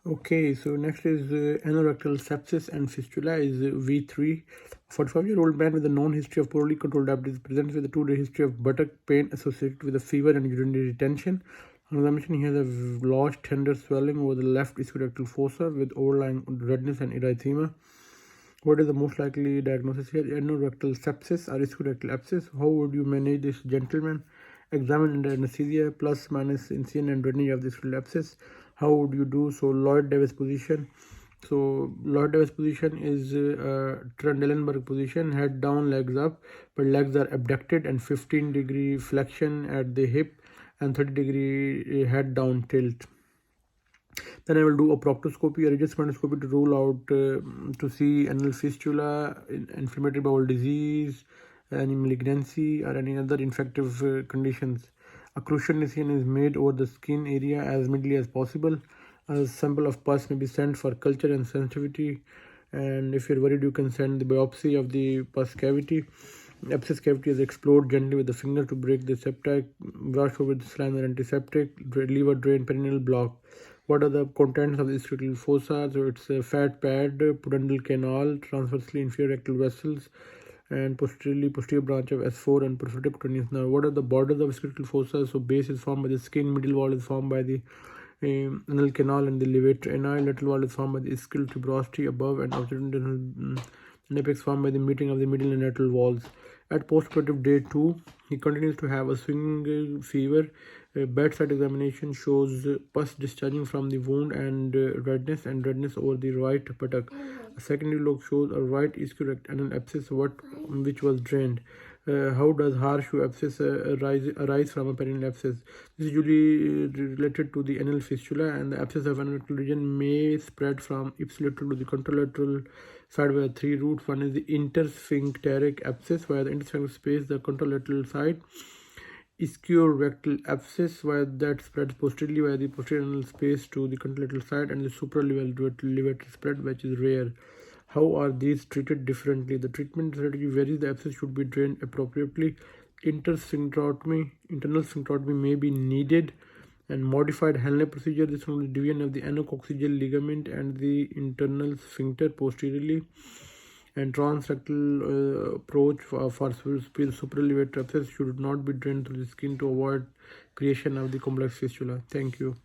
Okay, so next is anorectal sepsis and fistula is V3. 45-year-old man with a known history of poorly controlled diabetes presents with a 2-day history of buttock pain associated with a fever and urinary retention. On examination, he has a large tender swelling over the left ischorectal fossa with overlying redness and erythema. What is the most likely diagnosis here? Anorectal sepsis or ischorectal abscess. How would you manage this gentleman? Examine under anesthesia plus minus incision and drainage of this abscess. How would you do? So Lloyd Davis position. So Lloyd Davis position is Trendelenburg position, head down, legs up, but legs are abducted and 15-degree flexion at the hip and 30-degree head down tilt. Then I will do a proctoscopy, a Regis endoscopy to rule out to see anal fistula, inflammatory bowel disease, any malignancy or any other infective conditions. A crucial incision is made over the skin area as minimally as possible. A sample of pus may be sent for culture and sensitivity. And if you're worried, you can send the biopsy of the pus cavity. Abscess cavity is explored gently with the finger to break the septic. Wash over with saline or antiseptic. Lever drain perineal block. What are the contents of the ischial fossa? So it's a fat pad, pudendal canal, transversely inferior rectal vessels, and posteriorly posterior branch of S4 and prophytic cutaneous nerve. What are the borders of ischial fossa? So base is formed by the skin, middle wall is formed by the anal canal and the levator ani. Lateral wall is formed by the ischial tuberosity above and occipital apex formed by the meeting of the middle and lateral walls. At postoperative day 2, he continues to have a swinging fever. Bedside examination shows pus discharging from the wound and redness over the right buttock. A secondary look shows a right ischial anal abscess which was drained. How does horseshoe abscess arise from a perineal abscess? This is usually related to the anal fistula, and the abscess of anorectal region may spread from ipsilateral to the contralateral side via 3 routes. One is the intersphincteric abscess via the intersphincter space, the contralateral side. Ischiorectal abscess via that spreads posteriorly via the posterior anal space to the contralateral side, and the supralevator spread, which is rare. How are these treated differently? The treatment strategy varies. The abscess should be drained appropriately. Internal sphincterotomy may be needed, and modified Henle procedure. This includes division of the anococcygeal ligament and the internal sphincter posteriorly, and transrectal approach for supralevator abscess should not be drained through the skin to avoid creation of the complex fistula. Thank you.